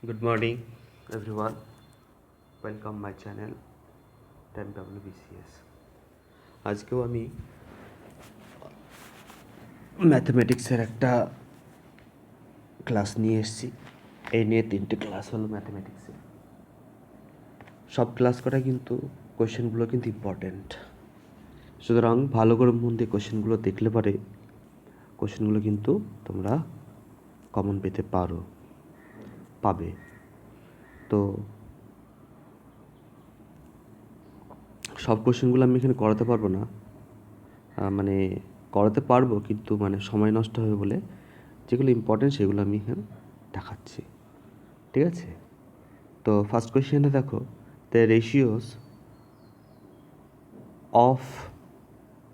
Good morning, everyone. Welcome my channel TimeWBCS. আজকেও আমি ম্যাথমেটিক্সের একটা ক্লাস নিয়ে এসেছি। এই নিয়ে 3টে ক্লাস হলো ম্যাথমেটিক্সের। সব ক্লাস করা কিন্তু কোশ্চেনগুলো কিন্তু ইম্পর্ট্যান্ট, সুতরাং ভালো করে মন দিয়ে কোশ্চেনগুলো দেখলে পরে কোশ্চেনগুলো কিন্তু তোমরা কমন পেতে পাবে। তো সব কোশ্চেনগুলো আমি এখানে করাতে পারবো না, মানে করাতে পারবো কিন্তু মানে সময় নষ্ট হবে বলে যেগুলো ইম্পর্টেন্ট সেগুলো আমি এখানে দেখাচ্ছি, ঠিক আছে? তো ফার্স্ট কোয়েশ্চেনটা দেখো, the ratios of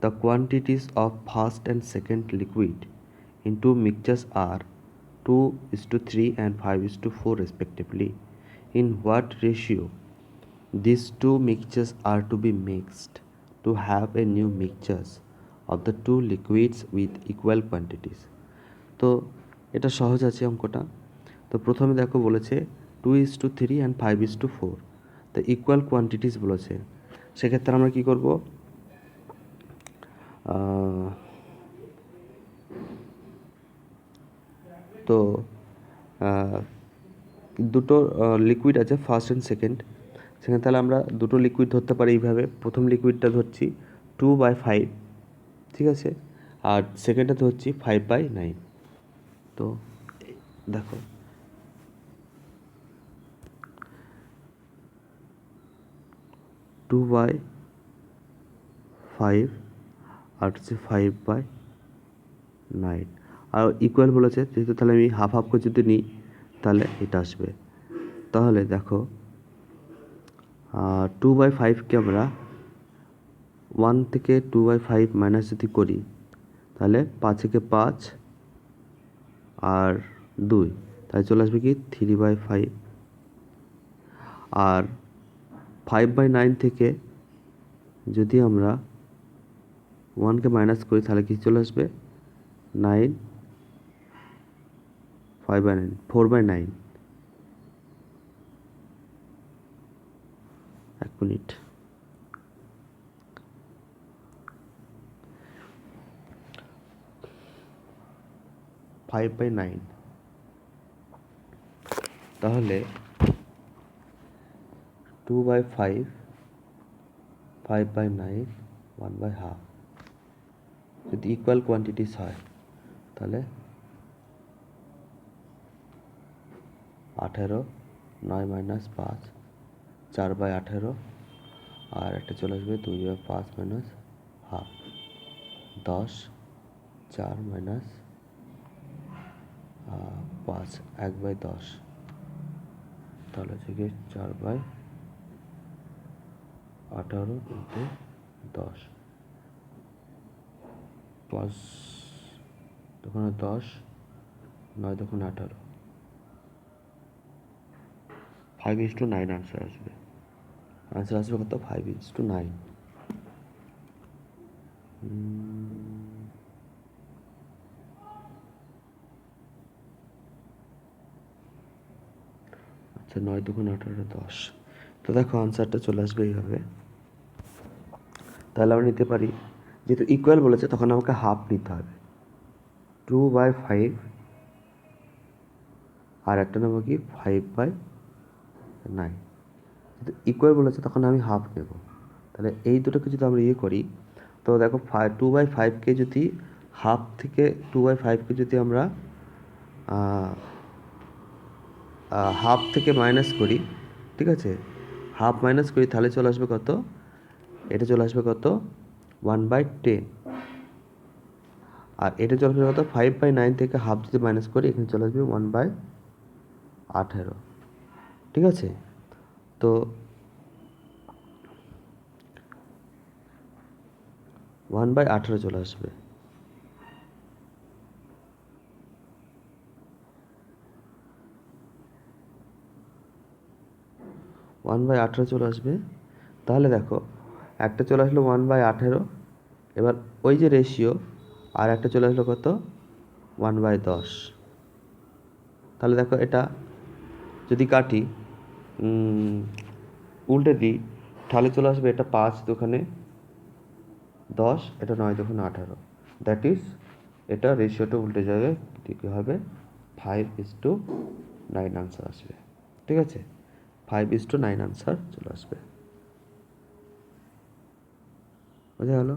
the quantities of first and second liquid in two mixtures are 2:3 and 5:4 respectively. In what ratio these two mixtures are to be mixed to have a new mixtures of the two liquids with equal quantities? তো এটা সহজ আছে অঙ্কটা। তো প্রথমে দেখো বলেছে 2:3 and 5:4, তো ইকুয়াল কোয়ান্টিটিস বলেছে। সেক্ষেত্রে আমরা কি করব, তো দুটো লিকুইড আছে ফার্স্ট অ্যান্ড সেকেন্ড, সেখানে তাহলে আমরা দুটো লিকুইড ধরতে পারি এইভাবে। প্রথম লিকুইডটা ধরছি 2/5, ঠিক আছে, আর সেকেন্ডটা ধরছি 5/9। তো দেখো 2/5 আর হচ্ছে 5/9, আর ইকুয়াল বলেছে যেহেতু, তাহলে আমি হাফ হাফ করে যদি নিই তাহলে এটা আসবে। তাহলে দেখো 2/5কে আমরা 1 থেকে 2/5 মাইনাস যদি করি তাহলে 5 থেকে 5 আর 2, তাহলে চলে আসবে কি 3/5। আর 5/9 থেকে যদি আমরা 1কে মাইনাস করি তাহলে কি চলে আসবে 9, 5/9, 4/9। এক মিনিট, ফাইভ বাই নাইন, তাহলে 2/5, 5/9, 1/2 যদি ইকুয়াল কোয়ান্টিটিস হয় তাহলে 18, 9 মাইনাস 5, 4/18, আর একটা চলে আসবে 2/5 মাইনাস হাফ, 10, 4 মাইনাস 5, 1/10, তাহলে হচ্ছে কি 4/18 ইন্টু 10, 5 তখন 10, 9 তখন 18, 5:9 আনসার আসবে। কত? 5:9। আচ্ছা, 9 দুগুণ 18, 10। তো দেখো আনসারটা চলে আসবে এইভাবে। তাহলে আমরা নিতে পারি, যেহেতু ইকুয়াল বলেছে তখন আমাকে হাফ নিতে হবে। 2/5 আর একটা নেবো কি 5/9, যেহেতু ইকুয়াল বলেছে তখন আমি হাফ নেব। তাহলে এই দুটোকে যদি আমরা করি, তো দেখো 2/5কে যদি হাফ থেকে 2/5কে যদি আমরা হাফ থেকে মাইনাস করি, ঠিক আছে, হাফ মাইনাস করি তাহলে চলে আসবে কত, এটা চলে আসবে কত 1/10, আর এটা চলে আসবে কত 5/9 থেকে হাফ যদি মাইনাস করি এখানে চলে আসবে 1/18, ঠিক আছে। তো 1/18 চলে আসবে। ওয়ান বাই 18 চলে আসবে। তাহলে দেখো একটা চলে আসলো 1/18, এবার ওই যে রেশিও, আর একটা চলে আসলো কত 1/10। তাহলে দেখো এটা যদি কাটি উল্টে দিই তাহলে চলে আসবে এটা 5 দোকানে 10, এটা 9 দোকানে 18, দ্যাট ইজ এটা রেশিওটা উল্টে যাবে, কী হবে 5:9 আনসার আসবে। ঠিক আছে, 5:9 আনসার চলে আসবে। বোঝা গেল?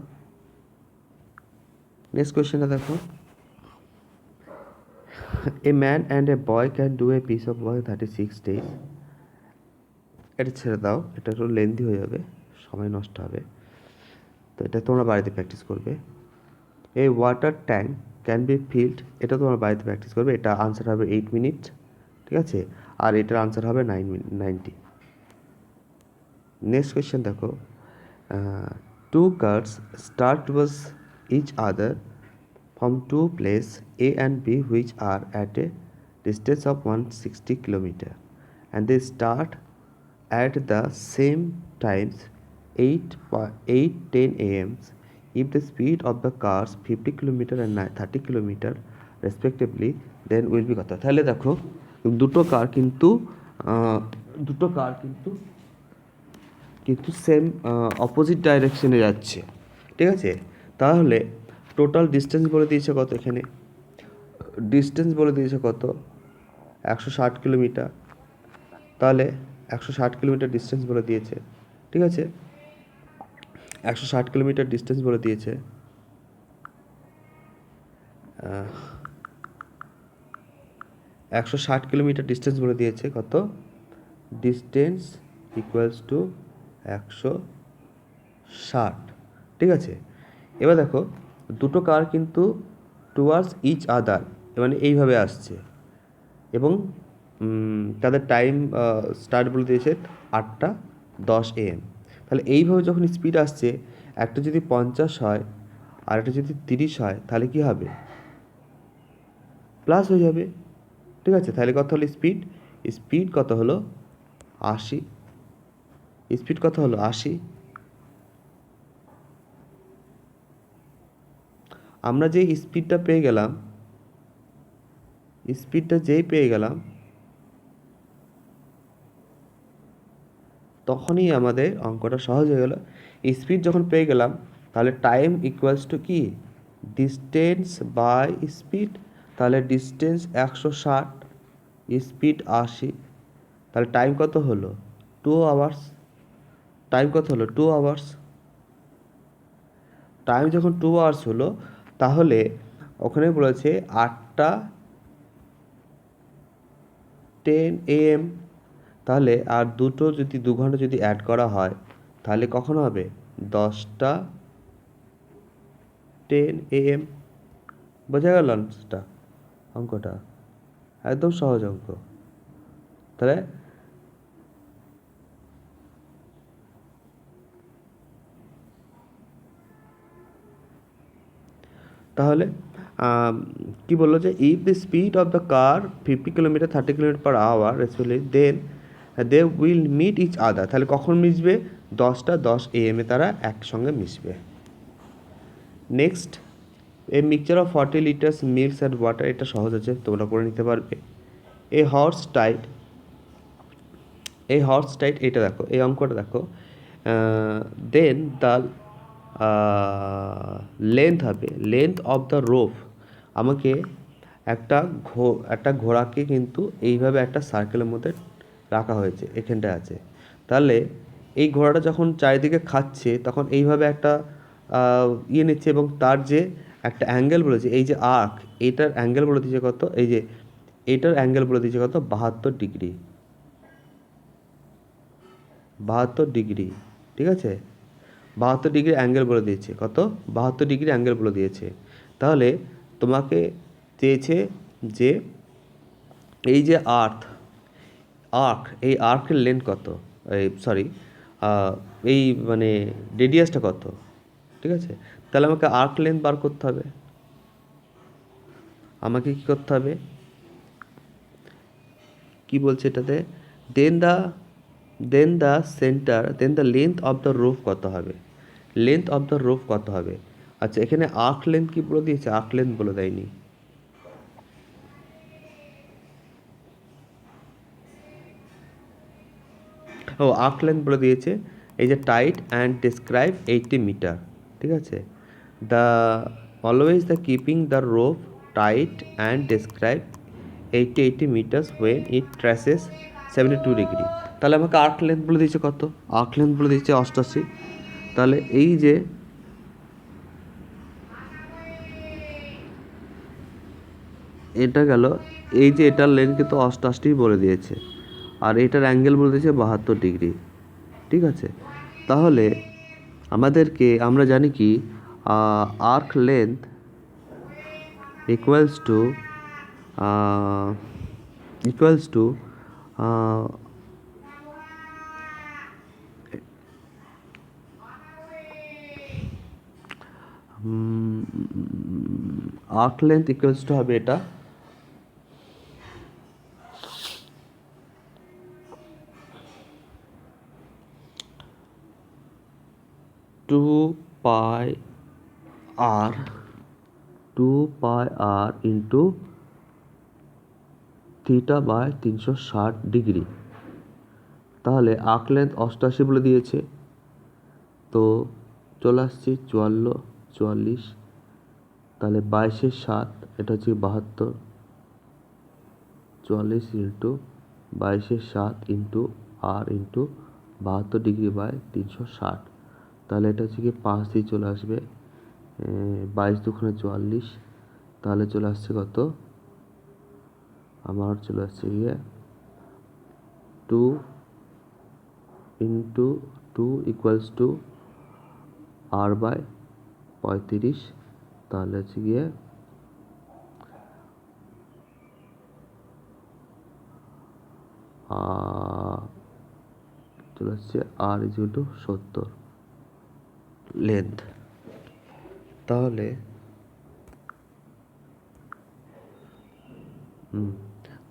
নেক্সট কোয়েশ্চেনটা দেখো, a man and a boy can do a piece of work 36 days। এটা ছেড়ে দাও, এটা একটু লেন্দি হয়ে যাবে, সময় নষ্ট হবে, তো এটা তোমরা বাড়িতে প্র্যাকটিস করবে। A water tank can be filled, এটা তোমরা বাড়িতে প্র্যাকটিস করবে, এটা আনসার হবে 8 মিনিট। ঠিক আছে, আর এটার আনসার হবে 90। নেক্সট কোয়েশ্চেন দেখো, two cars start towards each other from two places A and B which are at a distance of 160 km and they start at the same times 8:10 a.m. If the speed of the cars 50 km and 30 km respectively, then will be কত? তাহলে দেখো দুটো কার কিন্তু same opposite ডাইরেকশনে যাচ্ছে। ঠিক আছে, তাহলে টোটাল ডিস্টেন্স বলে দিয়েছে কত, এখানে ডিস্টেন্স বলে দিয়েছে কত 160 কিলোমিটার, তাহলে 160 কিলোমিটার ডিস্টেন্স বলে দিয়েছে। ঠিক আছে, 160 কিলোমিটার ডিস্টেন্স বলে দিয়েছে, 160 কিলোমিটার ডিস্টেন্স বলে দিয়েছে কত, ডিস্টেন্স ইকুয়ালস টু 160। ঠিক আছে, এবার দেখো দুটো কার কিন্তু টুয়ার্ডস ইচ আদার মানে এইভাবে আসছে এবং তাদের টাইম স্টার্ট বলে দিয়েছে 8:10 AM। তাহলে এইভাবে যখন স্পিড আসছে, একটা যদি 50 হয় আর একটা যদি 30 হয়, তাহলে কি হবে, প্লাস হয়ে যাবে। ঠিক আছে, তাহলে কত হলো স্পিড কত হলো 80, স্পিড কত হলো 80। আমরা যেই স্পিডটা পেয়ে গেলাম, তখনই আমাদের অঙ্কটা সহজ হয়ে গেল। স্পিড যখন পেয়ে গেলাম, তাহলে টাইম ইকুয়ালস টু কি, ডিস্টেন্স বাই স্পিড। তাহলে ডিস্টেন্স 160, স্পিড 80, তাহলে টাইম কত হলো 2 আওয়ার্স। টাইম কত হলো 2 আওয়ার্স। টাইম যখন 2 আওয়ার্স হলো, তাহলে ওখানে বলেছে 8:10 AM, তাহলে আর দুটো যদি 2 ঘন্টা যদি অ্যাড করা হয়, তাহলে কখন হবে 10:10 AM। বোঝা গেল আনসারটা, অঙ্কটা একদম সহজ অঙ্ক। তাহলে কি বললো যে if the speed of the car 50 kilometre 30 kilometre per hour respectively, then they will meet each other. তাহলে কখন মিশবে, 10:10 AM তারা একসঙ্গে মিশবে। Next, a mixture of 40 litres milk and water, এটা সহজ আছে, তোমরা করে নিতে পারবে। এ হর্স টাইট, এটা দেখো, এই অঙ্কটা দেখো, দেন দ্য লেন্থ হবে, লেন্থ অফ দ্য রোপ। আমাকে একটা ঘোড়াকে কিন্তু এইভাবে একটা সার্কেলের মধ্যে রাখা হয়েছে, এখানটায় আছে। তাহলে এই ঘোড়াটা যখন চারিদিকে খাচ্ছে, তখন এইভাবে একটা নিচ্ছে এবং তার যে একটা অ্যাঙ্গেল বলেছে, এই যে আর্ক, এইটার অ্যাঙ্গেল বলে দিয়েছে কত, এই যে এইটার অ্যাঙ্গেল বলে দিয়েছে কত 72 ডিগ্রি। 72 ডিগ্রি, ঠিক আছে, 72 ডিগ্রি অ্যাঙ্গেল বলে দিয়েছে কত, 72 ডিগ্রি অ্যাঙ্গেল বলে দিয়েছে। তাহলে তোমাকে চেয়েছে যে এই যে এই আর্কের লেন্থ কত, এই মানে রেডিয়াসটা কত। ঠিক আছে, তাহলে আমাকে আর্ক লেন্থ বার করতে হবে। আমাকে কি করতে হবে, কি বলছে এটাতে, then the length of the rope কত হবে, লেন্থ অফ দ্য রোপ কত হবে। আচ্ছা, এখানে আর্ক লেন্থ কি বলে দিয়েছে, আর্ক লেন্থ বলে দেয়নি। আর্ক লেন্থ বলে দিয়েছে এই যে টাইট অ্যান্ড ডেসক্রাইব 80 মিটার, ঠিক আছে। The always the keeping the rope tight and describe 80 metres when it traces 72 degree. তাহলে আমাকে আর্ক লেন্থ বলে দিয়েছে কত? আর্ক লেন্থ বলে দিয়েছে 88। তাহলে এই যে এটা গেল, এই যে এটার লেন্থ কিন্তু 88 বলে দিয়েছে, আর এটার অ্যাঙ্গেল বলে দিয়েছে 72 ডিগ্রি, ঠিক আছে। তাহলে আমাদেরকে আমরা জানি কি arc length equals to arc length equals to হবে এটা 2 pi r into theta by 360 degree. তাহলে আর্ক লেন্থ 88 বলে দিয়েছে, তো চলে আসছি 44, তাহলে 22/7, এটা হচ্ছে 72, 44 into 22/7 into r into 72 degree by 360, তাহলে এটা হচ্ছে কি 5 দিয়ে চলে আসবে, 22 দুগুণে 44, তাহলে চলে আসছে কত? আমার চলে আসছে গিয়ে 2 into 2 equals to r by 35, তাহলে হচ্ছে গিয়ে চলে আসছে আর ইকুয়াল টু 70 লেন্থ। তাহলে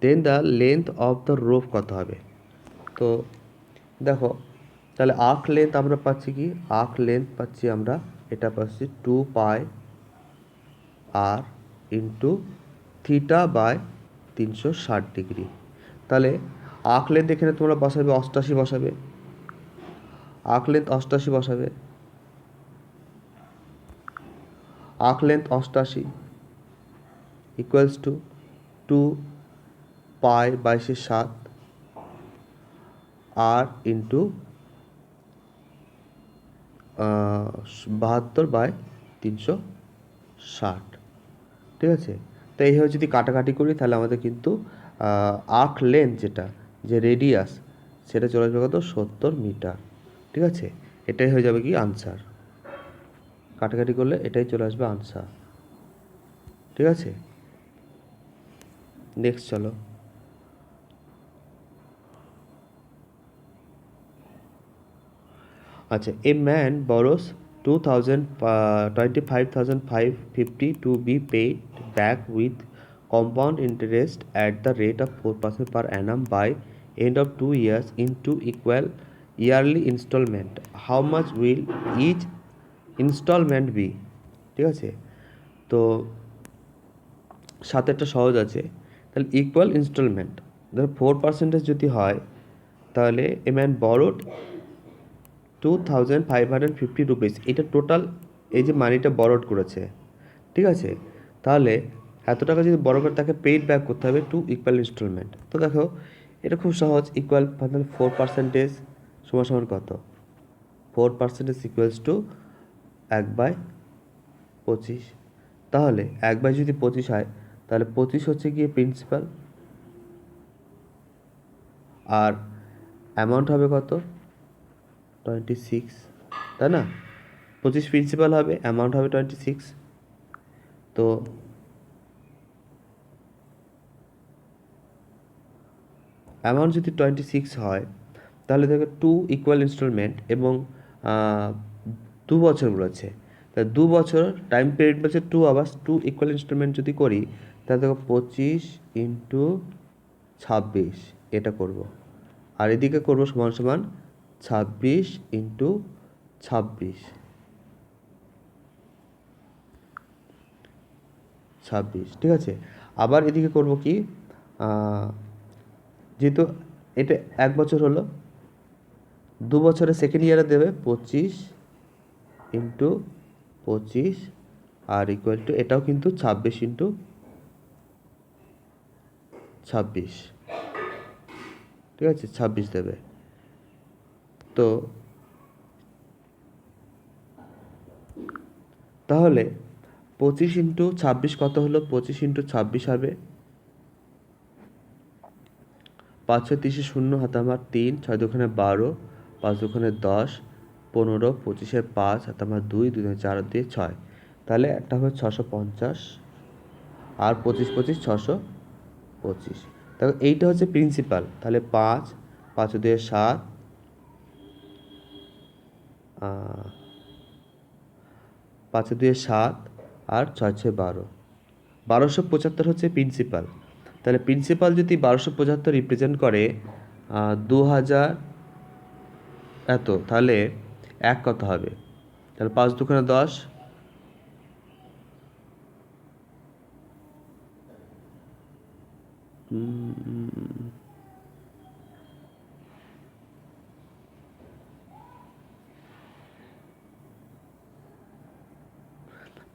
then the length of the rope কত হবে? তো দেখো, তাহলে আর্ক লেন্থ আমরা পাচ্ছি কি? আর্ক লেন্থ পাচ্ছি আমরা, এটা পাচ্ছি 2 pi r into theta by 360 degree. তাহলে আর্ক লেন্থ এখানে তোমরা বসাবে 88 বসাবে, আর্ক লেন্থ 88 বসাবে, arc length 88 equals to 2 pi 22/7 r into 72/360, ঠিক আছে। তো এইভাবে যদি কাটাকাটি করি তাহলে আমাদের কিন্তু আর্ক লেন্থ যেটা, যে রেডিয়াস, সেটা চলে আসবে কত? 70 মিটার, ঠিক আছে। এটাই হয়ে যাবে কি আনসার, কাটাকাটি করলে এটাই চলে আসবে আনসার, ঠিক আছে। নেক্সট চলো। আচ্ছা, a man বরোস 25,550 to be paid back with compound interest at the rate of 4% per annum by end of 2 years in 2 equal yearly installment. How much will each installment be? ঠিক আছে, তো সাথে একটা সহজ আছে, তাহলে ইকুয়াল ইনস্টলমেন্ট, ধরো 4% যদি হয়, তাহলে এ ম্যান বরোড 2,550 রুপিস, এটা টোটাল এই যে মানিটা বরোড করেছে, ঠিক আছে। তাহলে এত টাকা যদি বড় করে তাকে পেইড ব্যাক করতে হবে 2 ইকুয়াল ইনস্টলমেন্ট। তো দেখো এটা খুব সহজ, ইকুয়াল তাহলে 4% সমান সমান কত? 4% ইকুয়ালস টু 1/25। তাহলে 1/, যদি 25 হয়, তাহলে 25 হচ্ছে গিয়ে প্রিন্সিপাল, আর অ্যামাউন্ট হবে কত? 26, তাই না? 25 প্রিন্সিপাল হবে, অ্যামাউন্ট হবে 26। তো অ্যামাউন্ট যদি 26 হয়, তাহলে দেখো 2 ইকুয়াল ইনস্টলমেন্ট এবং 2 বছর বলেছে, তাহলে 2 বছর টাইম পিরিয়ড বলছে 2 আওয়ার্স, 2 ইকুয়াল ইনস্টলমেন্ট যদি করি, তাহলে দেখো 25 ইন্টু 26 এটা করব, আর এদিকে করবো সমান সমান 26 ইন্টু 26, ঠিক আছে। আবার এদিকে করব কি, যেহেতু এটা 1 বছর হলো, দু বছরে সেকেন্ড ইয়ারে দেবে 25 ইন্টু 25 আর ইকুয়াল টু এটাও কিন্তু 26 ইন্টু 26, ঠিক আছে, 26 দেবে। তো তাহলে 25 ইন্টু 26 কত হলো? 25 ইন্টু 26 হবে 5 6 30 শূন্য, হাতে আমার 3, 6 দুখানে 12, 5 দুখানে 10, 15, 25 5, হাতে আমার 2, 2 4 দিয়ে 6, তাহলে একটা হবে 650 আর 25 25 625। তাহলে এইটা হচ্ছে প্রিন্সিপাল। তাহলে 5 5 দিয়ে 7, 5 দিয়ে 7 আর 6 6 12, 1275 হচ্ছে প্রিন্সিপাল। তাহলে প্রিন্সিপাল যদি 1275 রিপ্রেজেন্ট করে 2000 এত, তাহলে এক কত হবে? তাহলে 5 দুখানে 10,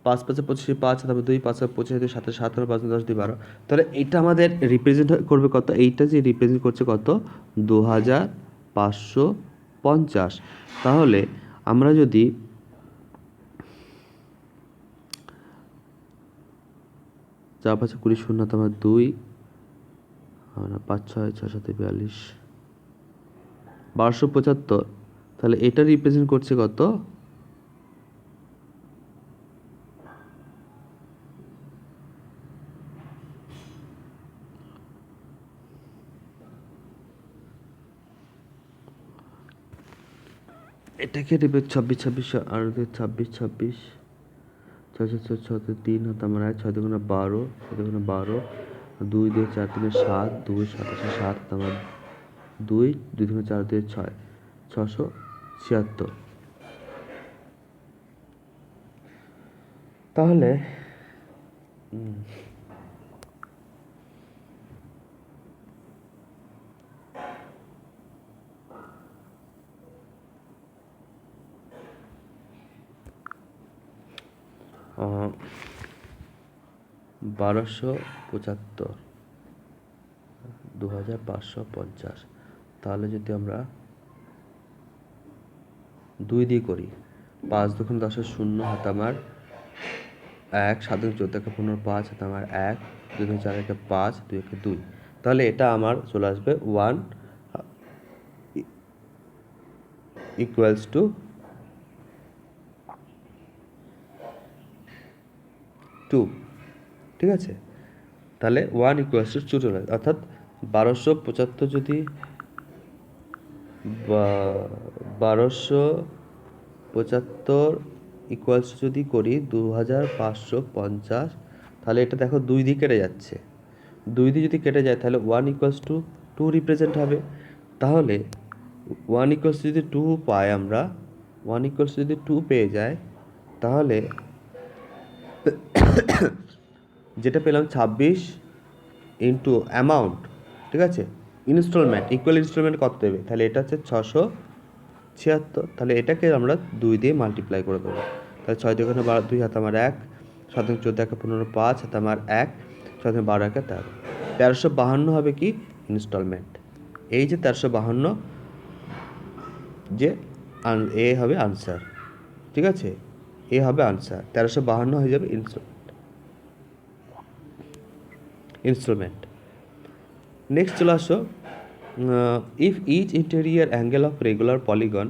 5 5 25 5, তারপর 2 5 25 2 7 7 5 10 2 12। তাহলে এটা আমাদের রিপ্রেজেন্ট করবে কত? এইটা যে রিপ্রেজেন্ট করছে কত? 2550। তাহলে আমরা যদি 4 5 20 শূন্য, তোমার 2 5 6 6 7 42, 1275। তাহলে এটা রিপ্রেজেন্ট করছে কত? এটাকে নেবে 26 26 আর 26 26, 6 6 6 6 3, হাতে আমার 1, 6 দুগুণে 12, 6 দুগুণে 12, 2 2 4 3 7, 2 7 7, হাতে আমার 2 2 দুগুণে 4 দিয়ে 6, 676। তাহলে আহ, 1275 2550। তাহলে যদি আমরা 2 দিয়ে করি, 5 দুগুণ 10 শূন্য, হাতে আমার 1, 7 দুগুণ 14 একে 15, 5, হাতে আমার 1, 2 দুগুণ 4 একে 5, 2 একে 2। তাহলে এটা আমার চলে আসবে 1 ইকুয়ালস টু 2, ঠিক আছে। তাহলে 1 ইকুয়ালস টু 2 চলে আসবে, অর্থাৎ 1275 যদি 1275 ইকুয়ালস যদি করি 2550, তাহলে এটা দেখো 2 দিয়ে কেটে যাচ্ছে। 2 দিয়ে যদি কেটে যায় তাহলে 1 ইকুয়ালস টু 2 রিপ্রেজেন্ট হবে। তাহলে 1 ইকুয়ালস যদি 2 পাই আমরা, 1 ইকুয়ালস যদি 2 পেয়ে যায়, তাহলে যেটা পেলাম 26 ইন্টু অ্যামাউন্ট, ঠিক আছে, ইনস্টলমেন্ট, ইকুয়াল ইনস্টলমেন্ট কত দেবে? তাহলে এটা হচ্ছে 676। তাহলে এটাকে আমরা 2 দিয়ে মাল্টিপ্লাই করে দেবো। তাহলে 6 দুগুণে 12, 2, হাতে আমার 1, 7 দুগুণে 14 একে 15, 5, হাতে আমার 1, 6 দুগুণে 12 একে 13, 1352 হবে কি? ইনস্টলমেন্ট। এই যে 1352 যে এ হবে আনসার, ঠিক আছে, এ হবে আনসার, 1352 হয়ে যাবে ইনস্টলমেন্ট। নেক্সট চলে আসো, if each interior angle of regular polygon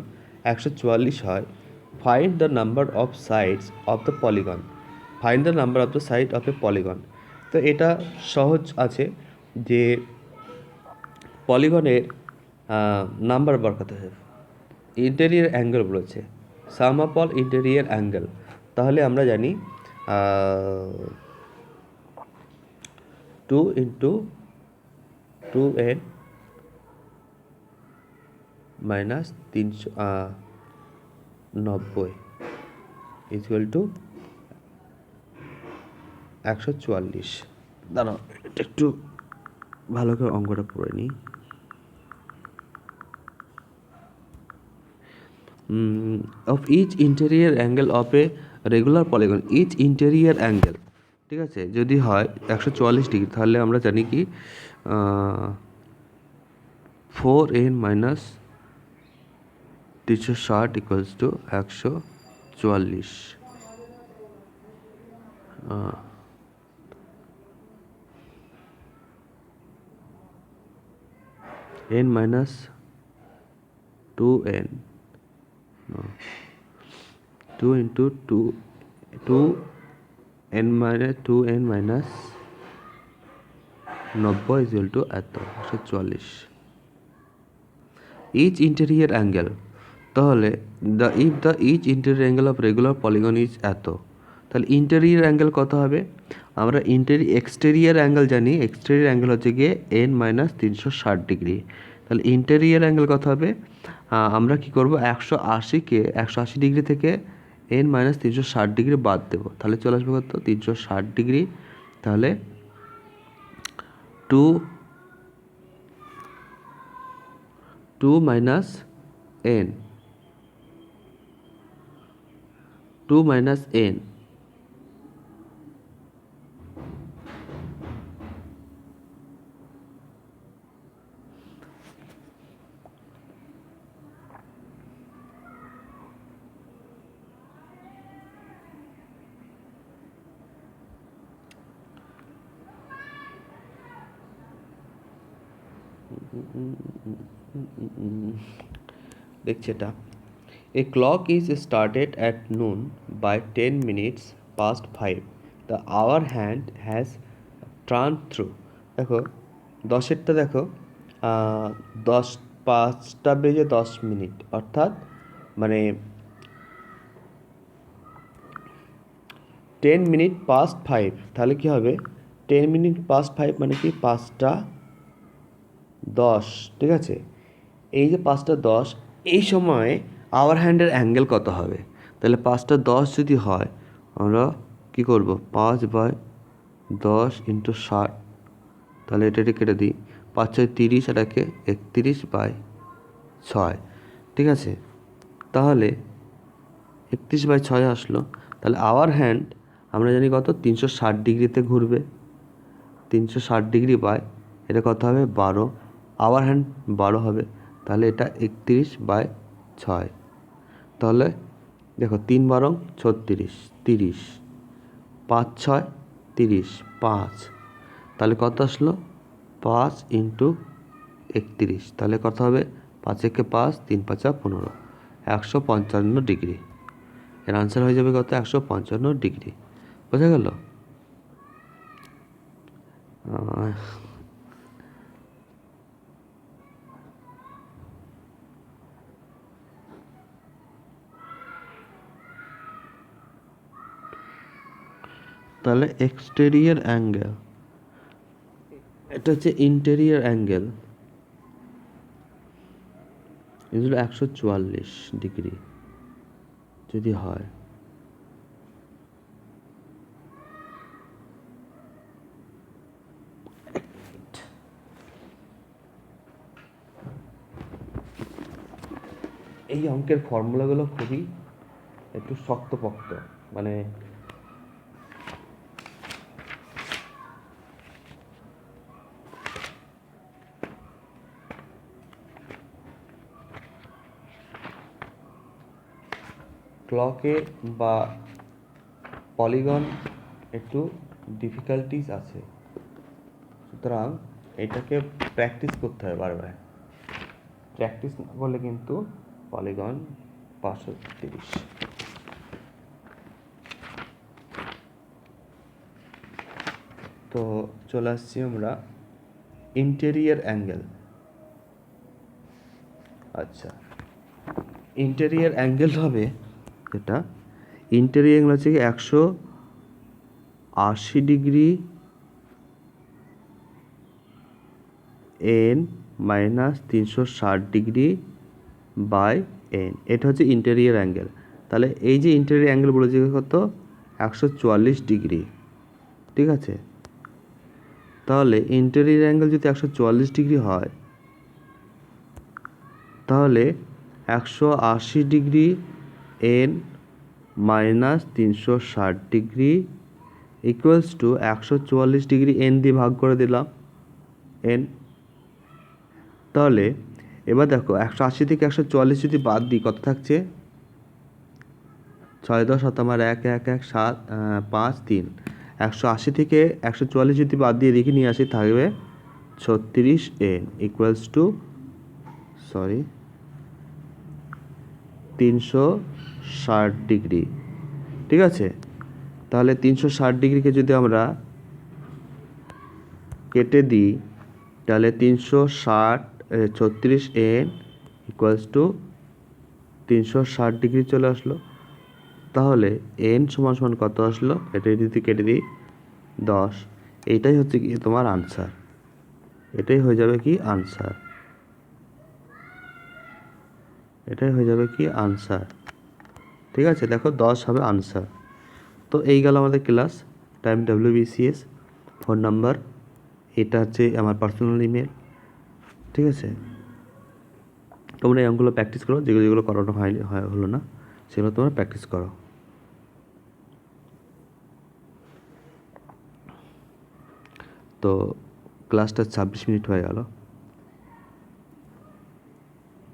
144 হয়, find the number of sides of the polygon, find the number of the side of a polygon. তো এটা সহজ আছে যে পলিগনের নাম্বার বার করতে হবে। ইন্টেরিয়ার অ্যাঙ্গেল বলেছে, সাম অফ অল ইন্টেরিয়ার অ্যাঙ্গেল। তাহলে আমরা জানি 2 into 2n minus 390 equal to 144। দাঁড়াও, এটা একটু ভালো করে অঙ্কটা পড়ে নিই। Of each interior angle of a regular polygon, each interior angle, ঠিক আছে, যদি হয় 144 ডিগ্রি, তাহলে আমরা জানি কি 4n minus 360 equals to 144। n minus 2n, no, 2 into 2n minus 90 is equal to এত 144। ইচ ইন্টেরিয়ার অ্যাঙ্গেল, তাহলে if the each interior angle of regular polygon is এত, তাহলে ইন্টেরিয়ার অ্যাঙ্গেল কত হবে? আমরা এক্সটেরিয়ার অ্যাঙ্গেল জানি, এক্সটেরিয়ার অ্যাঙ্গেল হচ্ছে গিয়ে n মাইনাস 360 ডিগ্রি। তাহলে ইন্টেরিয়ার অ্যাঙ্গেল কত হবে? আমরা কি করব, 180 ডিগ্রি থেকে n মাইনাস 360 ডিগ্রি বাদ দেবো, তাহলে চলে আসবে কত? 360 ডিগ্রি। তাহলে 2 মাইনাস n, 2 মাইনাস n, দেখছি এটা। A clock is started at noon by 10 minutes past 5. The hour hand has turned through. দেখো 10-এরটা দেখো, 5:05 অর্থাৎ মানে 10 মিনিট পাস্ট 5, তাহলে কি হবে? 10 মিনিট পাস্ট 5 মানে কি 5:10, ঠিক আছে। এই যে 5:10, এই সময়ে আওয়ার হ্যান্ডের অ্যাঙ্গেল কত হবে? তাহলে 5:10 যদি হয়, আমরা কি করব, 5/10 ইন্টু 60, তাহলে এটা কেটে দিই, 5×6 = 30, এটাকে 31/6, ঠিক আছে। তাহলে 31/6 আসলো। তাহলে আওয়ার হ্যান্ড আমরা জানি কত, 360 ডিগ্রিতে ঘুরবে। 360 ডিগ্রি বাই এটা কত হবে, 12, আওয়ার হ্যান্ড 12 হবে, তাহলে এটা 31/6। তাহলে দেখো 3×12 = 36, 30, 5×6 = 30, 5, তাহলে কত আসলো? 5 ইন্টু 31, তাহলে কত হবে? 5×1 = 5, 3×5 = 15, 155 ডিগ্রি। এর আনসার হয়ে যাবে কত? 155 ডিগ্রি। বোঝা গেল? তাহলে এক্সটেরিয়ার অ্যাঙ্গেল, এটা হচ্ছে ইন্টেরিয়ার অ্যাঙ্গেল, এগুলো 144 ডিগ্রি যদি হয়, এই অঙ্কের ফর্মুলাগুলো খুবই একটু শক্তপোক্ত, মানে ক্লকে বা পলিগন একটু ডিফিকাল্টিস আছে, সুতরাং এটাকে প্র্যাকটিস করতে হবে বারবার। প্র্যাকটিস না করলে কিন্তু পলিগন 530। তো চলে আসছি আমরা ইন্টেরিয়ার অ্যাঙ্গেল। আচ্ছা, ইন্টেরিয়ার অ্যাঙ্গেল হবে যেটা, ইন্টেরিয়ার অ্যাঙ্গেল হচ্ছে 180 degree n minus 360 degree by n, এটা হচ্ছে ইন্টেরিয়ার অ্যাঙ্গেল। তাহলে এই যে ইন্টেরিয়ার অ্যাঙ্গেল বলেছে কত, 144 ডিগ্রি, ঠিক আছে। তাহলে ইন্টেরিয়ার অ্যাঙ্গেল যদি 144 ডিগ্রি হয়, তাহলে 180 degree N minus 360 degree equals to 144 degree N দিয়ে ভাগ করে দিলাম এন। তাহলে এবার দেখো 180 থেকে 144 যদি বাদ দিই কত থাকছে? 6 10 7 আমার 1 1 1 7 5 3। 180 থেকে 144 যদি বাদ দিয়ে এদিকে নিয়ে আসি থাকবে 36 এন ইকুয়ালস টু 360 ডিগ্রি। ঠিক আছে, তাহলে 360 ডিগ্রিকে যদি আমরা কেটে দিই তাহলে 36 এন ইকুয়ালস টু 360 ডিগ্রি চলে আসলো। তাহলে এন সমান সমান কত আসলো? এটা যদি কেটে দিই 10। এইটাই হচ্ছে কি তোমার আনসার, এটাই হয়ে যাবে কি আনসার, এটাই হয়ে যাবে কি আনসার। ঠিক আছে, দেখো 10 হবে আনসার। তো এই গেল আমাদের class. Time WBCS, phone number, এটা হচ্ছে আমার পার্সোনাল ইমেল। ঠিক আছে, তোমরা এই অঙ্কগুলো প্র্যাকটিস করো, যেগুলো যেগুলো করানো হলো না সেগুলো তোমরা প্র্যাকটিস করো। তো ক্লাসটা 26 মিনিট হয়ে গেল।